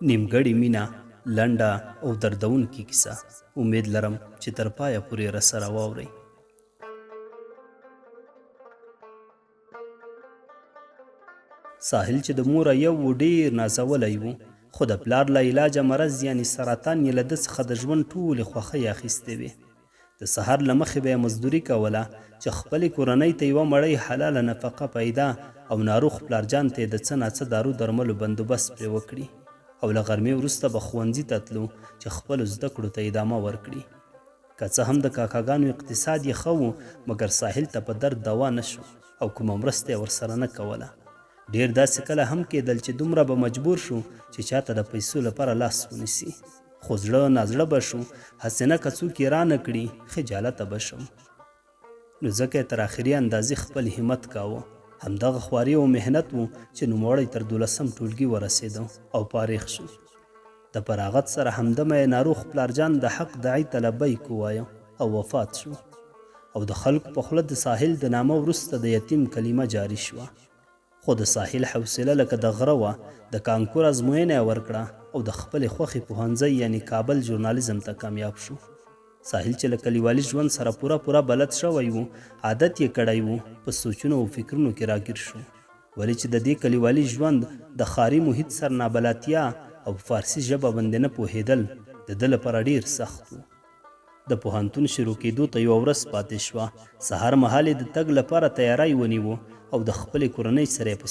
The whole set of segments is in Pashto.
نیمګړې مینه لنډه او دردونکې کیسه. امید لرم چې تر پایه پورې راسره واورئ. ساحل چې د موره یو ډېر نازولی و، خو د پلار له علاجه مرض یعنې سرطان یې له ده څخه د ژوند ټولې خوښۍ اخیستې وې. د سهار له مخې به یې مزدوري کوله چې خپلې کورنۍ ته یوه مړۍ حلاله نفقه پیدا او ناروغ پلارجان ته یې د څه ناڅه دارو درملو بندوبست پرې وکړي، او له غرمې وروسته به ښوونځي ته تلو چې خپلو زده کړو ته ادامه ورکړي. که څه هم د کاکاګانو اقتصاد یې ښه و، مګر ساحل ته په درد دوا نه شو او کومه مرسته یې ورسره نه کوله. ډېر داسې کله هم کېدل چې دومره به مجبور شو چې چاته د پیسو لپاره لاس ونیسي، خو زړه نازړه به شو، هسې نه که څوک یې رانه کړي خجالته به شم. نو ځکه یې تر آخري اندازې خپل همت کاوه. همدغه خواري او محنت و چې نوموړی تر 12م ټولګي ورسېده او فارغ شو. د فراغت سره همدمه یې ناروغ پلارجان د حق دعي ته لبیک ووایه او وفات شو، او د خلکو په خوله د ساحل د نامه وروسته د یتیم کلمه جاري شوه. خو د ساحل حوصله لکه د غره وه. د کانکور ازموینه یې ورکړه او د خپلې خوښې پوهنځی یعنې کابل ژورنالیزم ته کامیاب شو. ساحل چې له کلیوالي ژوند سره پوره بلد شوی و، عادت یې کړی و، په سوچونو او فکرونو کې راګیر شو. ولې چې د دې کلیوالي ژوند د ښاري محیط سره نابلدتیا او فارسي ژبه باندې نه پوهېدل د ده لپاره ډېر سخت و. د پوهنتون شروع کېدو ته یوه ورځ پاتې شوه. سهار مهال یې د تګ لپاره تیاری ونیو او د خپلې کورنۍ سره یې په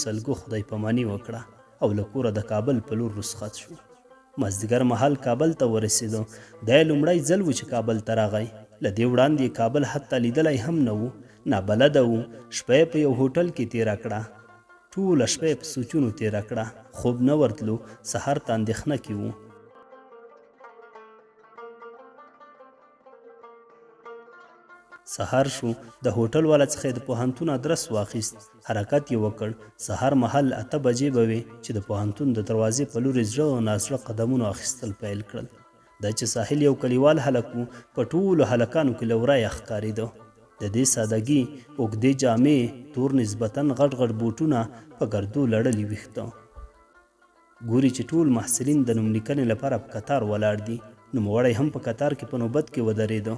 سلګو خدای پاماني وکړه او له کوره د کابل په لور رخصت شو. مازدیګر مهال کابل ته ورسېدو. دا یې لومړی ځل و چې کابل ته راغی. له دې وړاندې یې کابل حتی لیدلی هم نه و. نابلده و. شپه یې په یو هوټل کې تېره کړه. ټوله شپه یې په سوچونو تېره کړه. خوب نه ورتلو. سهار ته اندېښنه کې و. سهار شو. د هوټل والا څخه د پوهنتون ادرس واخیست. حرکت یې وکړ. سهار مهال 8 بجې به وې چې د پوهنتون د دروازې په لورې زړه نازړه قدمونو اخیستل پیل کړل. دا چې ساحل یو کلیوال هلک و، په ټولو هلکانو کې له ورایه ښکارېده. د دې سادګي، اوږدې جامې، تور نسبتاً غټ بوټونه، په ګردو لړلي ویښته. ګوري چې ټول محصلین د نوملیکنې لپاره په کتار ولاړ دي. نوموړی هم په کتار کې په نوبت کې ودرېده.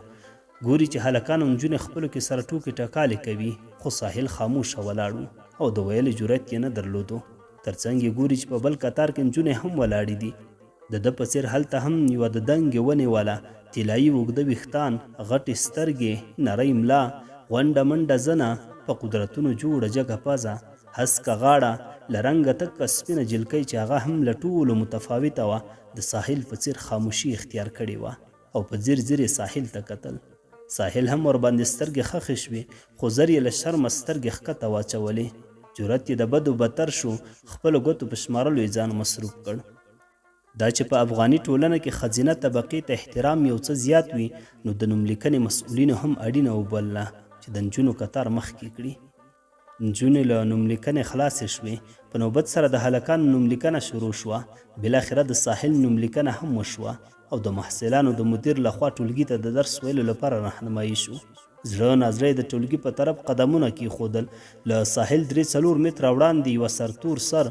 ګوري چې هلکان او نجونې خپلو کې سره ټوکې ټکالې کوي، خو ساحل خاموشه ولاړ و او د ویلې جرأت یې نه درلودو. ترڅنګ یې ګوري چې په بل کتار کې نجونې هم ولاړې دي. د ده په څېر هلته هم یوه د دنګې ونې والا، طلایي اوږده ویښتان، غټې سترګې، نرۍ ملا، غونډه منډه زنه، په قدرتونو جوړه جګه پزه، هسکه غاړه، له رنګه تکه سپینه جلکۍ چې هغه هم له ټولو متفاوته وه، د ساحل په څېر خاموشي اختیار کړې وه او په ځیر یې ساحل ته کتل. ساحل هم ورباندې سترګې خښې شوې، خو زر یې له شرمه سترګې ښکته واچولې. جرأت یې د بدو بدتر شو. خپلو ګوتو په شمارلو یې ځان مصروف کړ. دا چې په افغاني ټولنه کې ښځینه طبقې ته احترام یو څه زیات وي، نو د نوملیکنې مسؤلینو هم اړینه وبلله چې د نجونو کتار مخکې کړي. نجونې له نوملیکنې خلاصې شوې. په نوبت سره د هلکانو نوملیکنه شروع شوه. بالاخره د ساحل نوملیکنه هم وشوه او د محصلانو د مدیر لخوا ټولګي ته د درس ویلو لپاره راهنمایي شو. زړه نازړه د ټولګي په طرف قدمونه کېښودل. له ساحل 3-4 متره وړاندې یوه سرتور سر،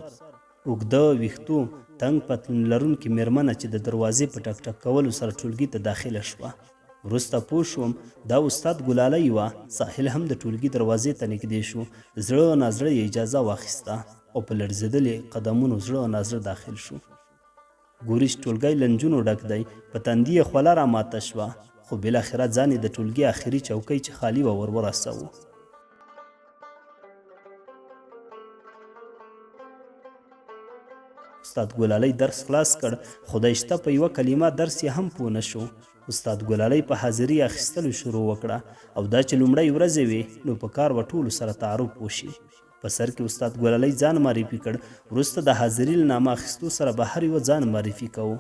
اوږده ویښتو، تنګ پتلون لرونکې مېرمنه چې د دروازې په ټک ټک کولو سره ټولګي ته داخله شوه. وروسته پوه شوم دا استاد ګلالۍ وه. ساحل هم د ټولګي دروازې ته نږدې شو. زړه نازړه یې اجازه واخیسته او په لړزېدلې قدمونو زړه نازړه داخل شو. ګوري چې ټولګی له نجونو ډک دی. په تندي یې خوله راماته شوه، خو بالاخره ځان یې د ټولګي آخري چوکۍ چې خالي وه ور ورساوه. استاد ګلالۍ درس خلاص کړ، خو د شته په یوه کلمه درس یې هم پوه نه شو. استاد ګلالۍ په حاضري اخیستلو شروع وکړه، او دا چې لومړۍ ورځې وې نو په کار به ټولو سره تعارف وشي. په سر کې استاد ګلالۍ ځان معرفي کړ. وروسته د حاضري له نامه اخیستو سره به هر یوه ځان معرفي کوو.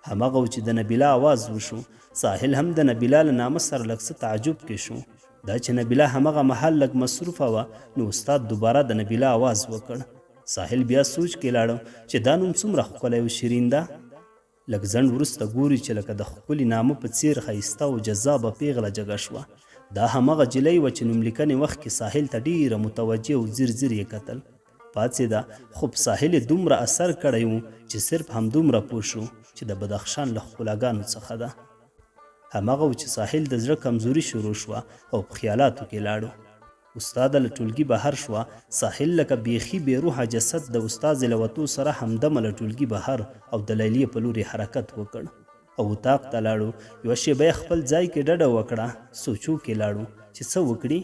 همغه و چې د نبیله آواز وشو. ساحل هم د نبیله له نامه سره لږ څه تعجب کې شو. دا چې نبیله همغه مهال لږ مصروفه وه، نو استاد دوباره د نبیله آواز وکړ. ساحل بیا سوچ کې لاړو چې دا نوم څومره ښکلی او شیرین ده. لږ ځنډ وروسته ګوري چې لکه د ښکلي نامه په څېر ښایسته او جذابه پیغله جګه شوه. دا همغه جلۍ وه چې نوملیکنې وخت کې ساحل ته ډېره متوجه او ځیر یې کتل. پاڅېده خو په ساحل یې دومره اثر کړی و چې صرف همدومره پوه شو چې د بدخشان له ښکلاګانو څخه ده. هماغه و چې ساحل د زړه کمزوري شروع شوه او په خیالاتو کې لاړو. استاده له ټولګي بهر شوه. ساحل لکه بیخي بې روحه جسد د استازې له وتو سره همدمه له ټولګي بهر او د لیلیې په لورې حرکت وکړ او اطاق ته لاړو. یوه شېبه یې خپل ځای کې ډډه وکړه. سوچو کې لاړو چې څه وکړي.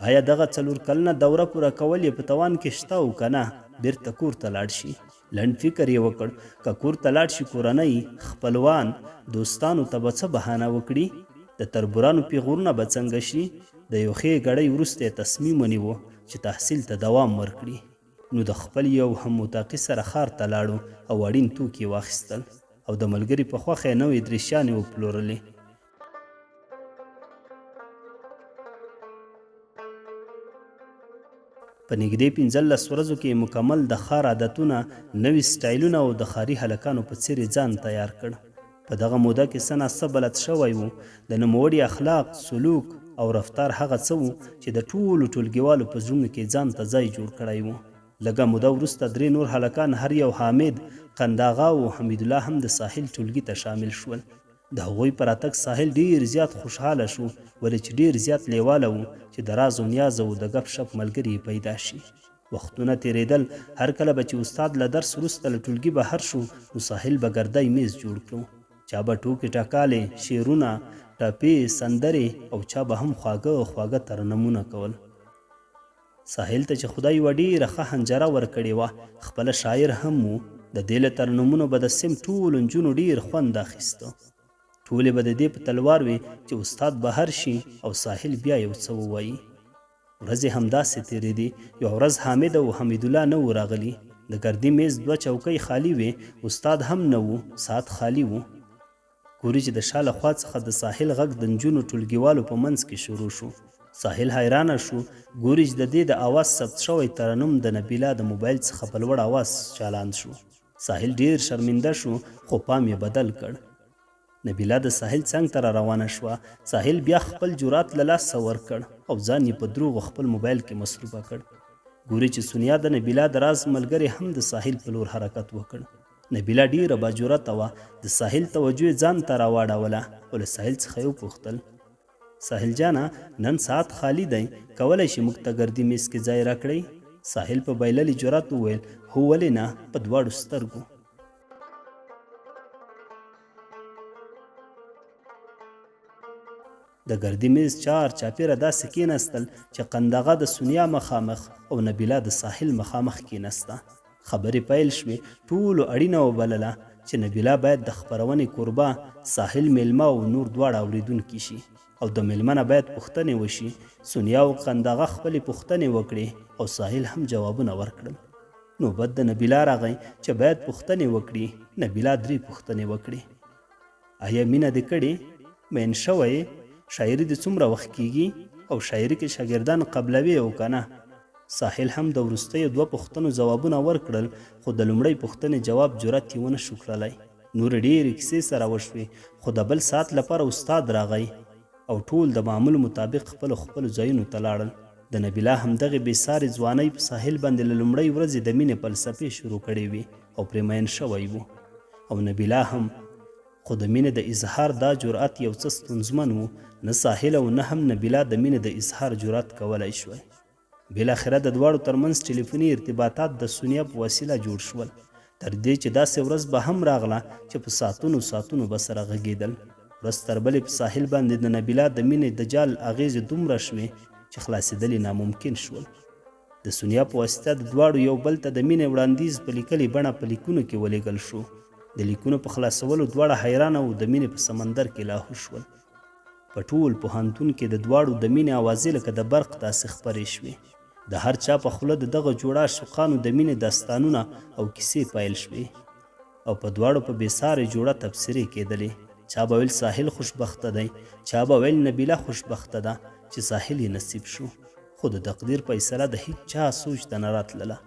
آیا دغه 4 کلنه دوره پوره کول یې په توان کې شته او که نه بیرته کور ته لاړ شي. لنډ فکر یې وکړ که کور ته لاړ شي کورنۍ خپلوان دوستانو ته به څه بهانه وکړي. د تربورانو پیغورونه به څنګه شي. د یو ښې ګړۍ وروسته یې تصمیم ونیو چې تحصیل ته دوام ورکړي. نو د خپل یو هم متاقي سره ښار ته لاړو او اړین توکي واخیستل او د ملګري په خوښه یې نوې دریشیانې وپلورلې. په نږدې 15 ورځو کې مکمل د ښار عادتونه، نوي سټایلونه او د ښاري هلکانو په څېر ځان تیار کړ. په دغه موده کې څه ناڅه بلد شوی و. د نوموړي اخلاق، سلوک او رفتار هغه څه و چې د ټولو ټولګیوالو په زړونو کې ځان ته ځای جوړ کړی و. لږه موده وروسته 3 نور هلکان، هر یو حامد، قنداغا او حمیدالله هم د ساحل ټولګي ته شامل شول. د هغوی په راتګ ساحل ډیر زیات خوشحاله شو، ولې چې ډیر زیات لیواله و چې د راز و نیاز او د گپ شپ ملګري پیدا شي. وختونه تیریدل. هر کله به چې استاد له درس وروسته له ټولګي بهر شو نو ساحل به ګردی میز جوړ کړو. چا به ټوکې ټکالې، شعرونه، ټپې، سندرې او چا به هم خواږه ترنمونه کول. ساحل ته چې خدای یوه ډیره ښه حنجره ورکړې وه، خپله شاعر هم و. د دې له ترنمونو به د سیم ټولو نجونو ډیر خوند اخیسته. ټولې به د دې په تلوار وي چې استاد بهر شي او ساحل بیا یو څه ووایي. ورځې همداسې تېرېدې. یوه ورځ حامد او حمیدالله نه و راغلي. د ګردي میز 2 چوکۍ خالي وې. استاد هم نه و. ساعت خالي و. ګوري چې د شا له خوا څخه د ساحل غږ د نجونو ټولګیوالو په منځ کې شروع شو. ساحل حیرانه شو. ګوري چې د دې د اواز ثبت شوی ترنم د نبیله د موبایل څخه په لوړ اواز چالان شو. ساحل ډیر شرمنده شو خو پام یې بدل کړ. نبیله د ساحل څنګ ته را روانه شوه. ساحل بیا خپل جرات له لاسه ورکړ او ځان یې په دروغو خپل موبایل کې مصروفه کړ. ګوري چې سونیا د نبیله د راز ملګرې هم د ساحل په لور حرکت وکړ. نبیله ډیره باجرته وه. د ساحل توجه ځان ته راواړوله او له ساحل څخه یې وپوښتل: ساحل جانه، نن ساعت خالی دی، کولی شي موږ ته ګردي میز کې ځای راکړئ؟ ساحل په بایللي جرات وویل: هو ولې نه، په 2 سترګو. د ګردي میز چار چاپیره داسې کېناستل چې قندغه د سونیا مخامخ او نبیله د ساحل مخامخ کېناسته. خبرې پیل شوې. ټولو اړینه وبلله چې نبیله باید د خپرونې کوربه، ساحل میلمه او نور دواړه اورېدونکي شي او د میلمه نه باید پوښتنې وشي. سونیا او قندغه خپلې پوښتنې وکړې او ساحل هم جوابونه ورکړل. نوبت د نبیله راغی چې باید پوښتنې وکړي. نبیله 3 پوښتنې وکړې. آیا مینه دې کړې؟ مین شوی؟ شاعري دې څومره وخت کیږي؟ او شاعري کې شاګردان قبلوي او که نه؟ ساحل هم د وروستیو 2 پوښتنو ځوابونه ورکړل، خو د لومړۍ پوښتنې جواب جرأت یې ونه شو کړلی. نور ډېرې کیسې سره وشوې، خو د بل ساعت لپاره استاد راغی او ټول د معمول مطابق خپلو ځایونو ته لاړل. د نبیله همدغې بېسارې ځوانۍ په ساحل باندې له لومړۍ ورځې د مینې فلسفې شروع کړې وې او پرې مین شوی و. او نبیله هم. خو د مینې د اظهار دا جرأت یو څه ستونزمن و. نه ساحل او نه هم نبیله د مینې د اظهار جرأت کولی شوی. بالاخره د دواړو ترمنځ ټلیفوني ارتباطات د سونیا په وسیله جوړ شول. تر دې چې داسې ورځ به هم راغله چې په ساعتونو به سره غږېدل. ورځ تر بلې په ساحل باندې د نبیله د مینې د جال اغیزې دومره شوې چې خلاصېدل یې ناممکن شول. د سونیا په واسطه د دواړو یو بل ته د مینې وړاندیز په لیکلې بڼه په لیکونو کې ولېږل شو. د لیکونو په خلاصولو دواړه حیرانه او د مینې په سمندر کې لاهو شول. په ټول پوهنتون کې د دواړو د مینې اوازې لکه د برق داسې خپرې شوې. د هر چا په خوله د دغه جوړه عاشقانو د مینې داستانونه او کیسې پیل شوې او په دواړو په بېسارې جوړه تبصرې کېدلې. چا به ویل ساحل خوشبخته دی، چا به ویل نبیله خوشبخته ده چې ساحل یې نصیب شو. خو د تقدیر فیصله د هیچ چا سوچ ته نه راتلله.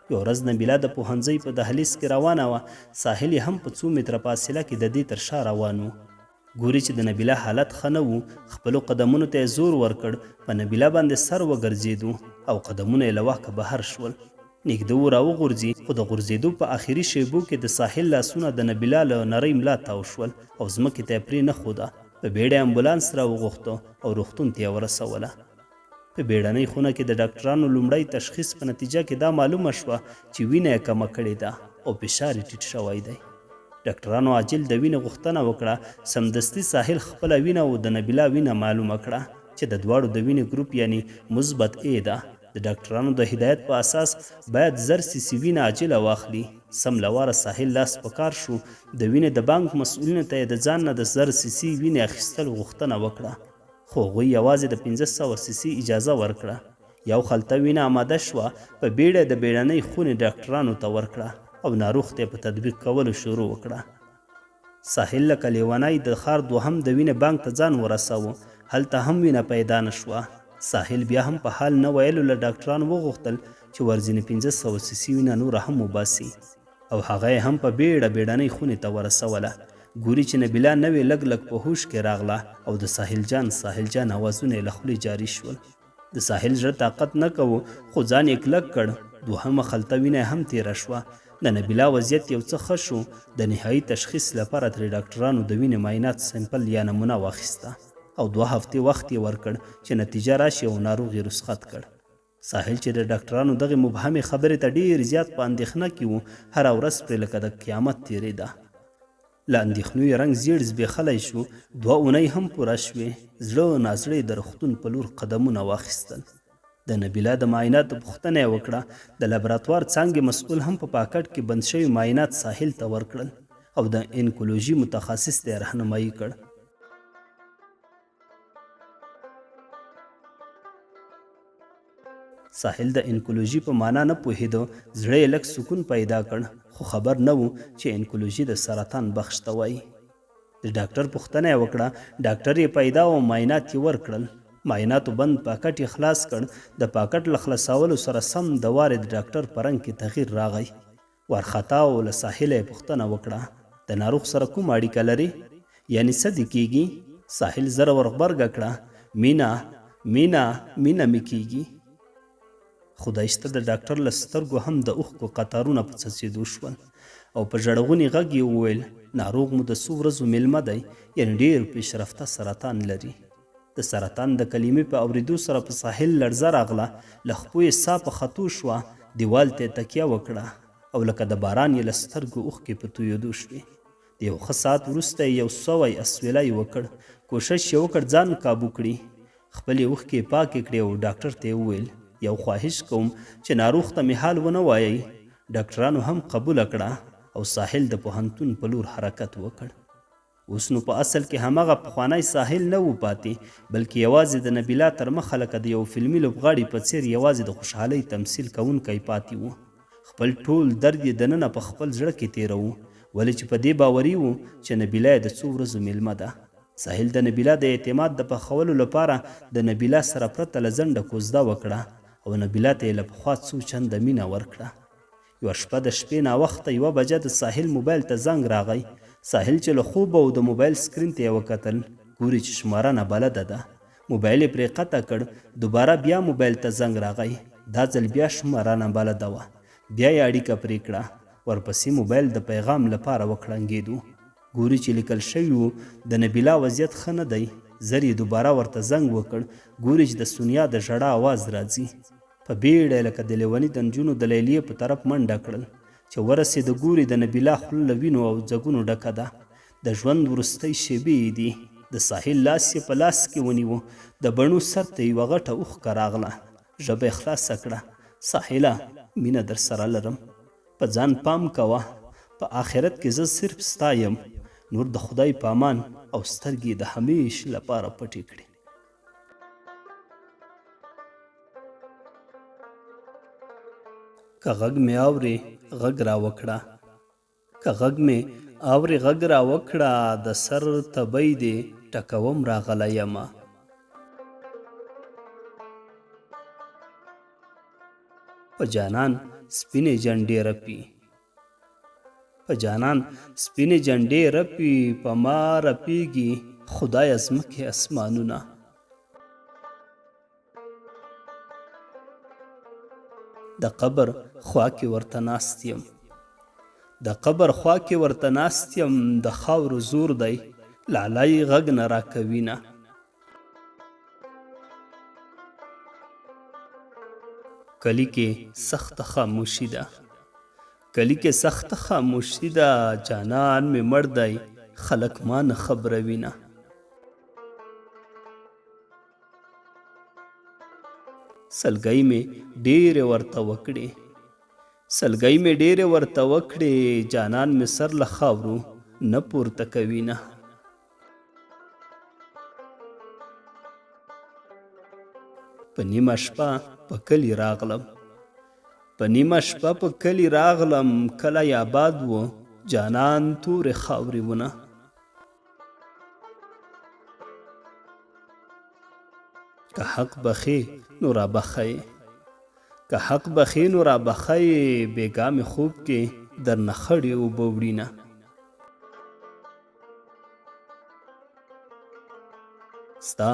یو ورځ نبیله د پوهنځۍ په دهلیز کې روانه وه. ساحل هم په 2 متره فاصله کې د دې تر شا روان و. ګوري چې د نبیله حالت ښه نه و. خپلو قدمونو ته یې زور ورکړ. په نبیله باندې سر وګرځېدو او قدمونه یې له واکه بهر شول. نږدې و راوغورځي، خو د غورځېدو په آخري شیبو کې د ساحل لاسونه د نبیله له نرۍ ملا تاو شول او ځمکې ته یې پرې نه ښوده. په بیړه امبولانس راوغوښته او روغتون ته یې ورسوله. په بیړنۍ خونه کې د ډاکټرانو لومړی تشخیص په نتیجه کې دا معلومه شوه چې وینه یې کمه کړې ده او فشار یې ټیټ شوی دی. ډاکټرانو عاجل د وینې غوښتنه وکړه. سمدستي ساحل خپله وینه او د نبیله وینه معلومه کړه چې د دواړو د وینې ګروپ یعنی مثبت A ده. د ډاکټرانو د هدایت په اساس باید 1000 cc وینه عاجله واخلي. سم لواره ساحل لاس په کار شو. د وینې د بانک مسؤلینو ته یې د ځان نه د 1000 cc وینې اخیستلو غوښتنه وکړه، خو هغوی یوازې د 1500 cc اجازه ورکړه. یو خلطه وینه آماده شوه. په بیړه د بیړنۍ خونې ډاکټرانو ته ورکړه او ناروغ ته په تطبیق کولو شروع وکړه. ساحل لکه لیونی د ښار دوهم د وینې بانک ته ځان ورساوه. هلته هم وینه پیدا نه شوه. ساحل بیا هم په حال نه ویلو له ډاکټرانو وغوښتل چې ورځینې 1500 cc وینه نوره هم وباسي او هغه یې هم په بیړه بیړنۍ خونې ته ورسوله. ګوري چې نبیله نوې لږ لږ په هوش کې راغله او د ساحل جان اوازونه یې له خولې جاري شول. د ساحل زړه طاقت نه کوو، خو ځان یې کلک کړ. دوهمه خلطه وینه هم تېره شوه. د نبیله وضعیت یو څه ښه شو. د نهایي تشخیص لپاره ترې ډاکټرانو د وینې معاینات سمپل یا نمونه واخیسته او 2 هفتې وخت یې ورکړ چې نتیجه راشي او ناروغ یې رخصت کړ. ساحل چې د ډاکټرانو دغې مبهمې خبرې ته ډېر زیات په اندېښنه کې و، هره ورځ پرې لکه د قیامت تېرېده. له اندېښنو یې رنګ زیړ زبېښلی شو. 2 اونۍ هم پوره شوې. زړه نازړه یې د روغتون په لور قدمونه واخیستل. د نبیله د معایناتو پوښتنه یې وکړه. د لابراتوار څانګې مسؤل هم په پاکټ کې بند شوي معاینات ساحل ته ورکړل او د انکولوژي متخصص ته یې رهنمایي کړ. ساحل د انکولوژي په معنا نه پوهېده. زړه یې لږ سکون پیدا کړ، خو خبر نه و چې انکولوژي د سرطان بخش ته وایي. د ډاکټر پوښتنه یې وکړه. ډاکټر یې پیدا او معاینات یې ورکړل. معایناتو بند پاکټ یې خلاص کړ. د پاکټ له خلاصولو سره سم د وارې د ډاکټر په رنګ کې تغییر راغی. وارخطا او له ساحله یې پوښتنه وکړه، د ناروغ سره کوم اړیکه لري؟ یعنې څه دې کېږي؟ ساحل زره ورغبرګه کړه. مینه مې کېږي. خدای شته د ډاکټر له سترګو هم د اوښکو قطارونه په څڅېدو شول او په ژړغوني غږ یې وویل، ناروغ مو د څو ورځو میلمه دی، یعنې ډېر پیشرفته سرطان لري. د سرطان د کلمې په اورېدو سره په ساحل لړزه راغله. له خپو یې ساه په ختو شوه. دیوال ته یې تکیه وکړه او لکه د باران یې له سترګو اوښکې په تویېدو شوې. د یو ښه ساعت وروسته یې یو سوی اسویلی وکړ. کوشش یې وکړ ځان کابو کړي. خپلې اوښکې پاکې کړې او ډاکټر ته یې وویل، یو خواهش کوم چې ناروغ ته مې حال ونه وایئ. ډاکټرانو هم قبوله کړه او ساحل د پوهنتون په لور حرکت وکړ. اوس نو په اصل کې همغه پخوانی ساحل نه و پاتې، بلکې یوازې د نبیله تر مخه لکه د یو فلمي لوبغاړي په څیر یوازې د خوشحالۍ تمثیل کوونکی پاتې و. خپل ټول درد یې دننه په خپل زړه کې تېروه، ولې چې په دې باوري و چې نبیله یې د څو ورځو میلمه ده. ساحل د نبیله د اعتماد د پخولو لپاره د نبیله سره پرته له ځنډه کوزده وکړه او نبیله ته یې له پخوا څو چنده مینه ورکړه. یوه شپه د شپې ناوخته 1 بجه د ساحل موبایل ته زنګ راغی. ساحل چې له خوبه او د موبایل سکرین ته یې وکتل، ګوري چې شماره نابلده ده. موبایل یې پرې قطع کړ. دوباره بیا موبایل ته زنګ راغی. دا ځل بیا شماره نابلده وه. بیا یې اړیکه پرې کړه. ورپسې موبایل د پیغام لپاره وکړنګېدو. ګوري چې لیکل شوي و، د نبیله وضعیت ښه نه دی. زر یې دوباره ورته زنګ وکړ. ګوري چې د سونیا د ژړا آواز راځي. په بیړه لکه د لیوني د نجونو د لیلیې په طرف منډه کړل. چې ورسېده ګوري د نبیله خوله له وینو او ځګونو ډکه ده. د ژوند وروستۍ شېبې دي. د ساحل لاس یې په لاس کې ونیو. د بڼو سر ته یوه غټه اوښکه راغله. ژبه یې خلاصه کړه. ساحله، مینه در سره لرم. په ځان پام کوه. په آخرت کې زه صرف ستا یم. نور د خدای په امان. او سترګې د همیش لپاره پټې کړې. که غږ مې اورې غږ را وکړه. که غږ مې اورې غږ را وکړه. د سر تبی دې ټکوم راغلی یمه. په جانان سپینې جنډې رپي. په جانان سپینې جنډې رپي په ما رپیږي خدای ځمکې اسمانونه. د قبر خوا کې ورته ناست یم د قبر خوا کې ورته ناست یم د خاورو زور دی لالی غږ نه راکوینه. کلی کې سخت خاموشي ده کلی کې سخت خاموشي ده جانان مې مړ دی خلک ما نه خبروینه. سلګۍ مې ډېرې ورته وکړې جانان مې سر له خاورو نه پورته کوینه. په نیمه شپه په کلي راغلم کلی آباد و جانان تورې خاورې ونه. که حق بخې نو را بخی بیګا مې خوب کې درنه خړې اوبه وړینه. ستا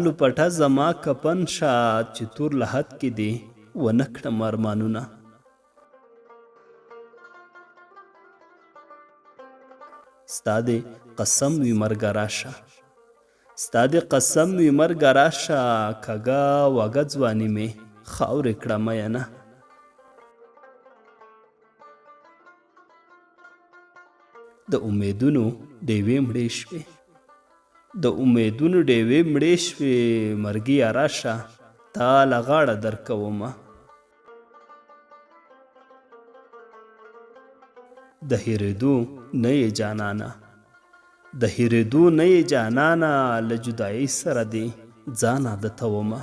لپټه زما کفن شه چې تور لحد کې دې ونه کړم ارمانونه. ستا دې قسم وي مرګه راشه کږه وږه ځواني مې خاورې کړه مینه. د امیدونو ډېوې مړې شوې مرګیه راشه تا له غاړه درکومه. د هېرېدو نه یې جانانه له جدایۍ سره دې ځان عادتومه.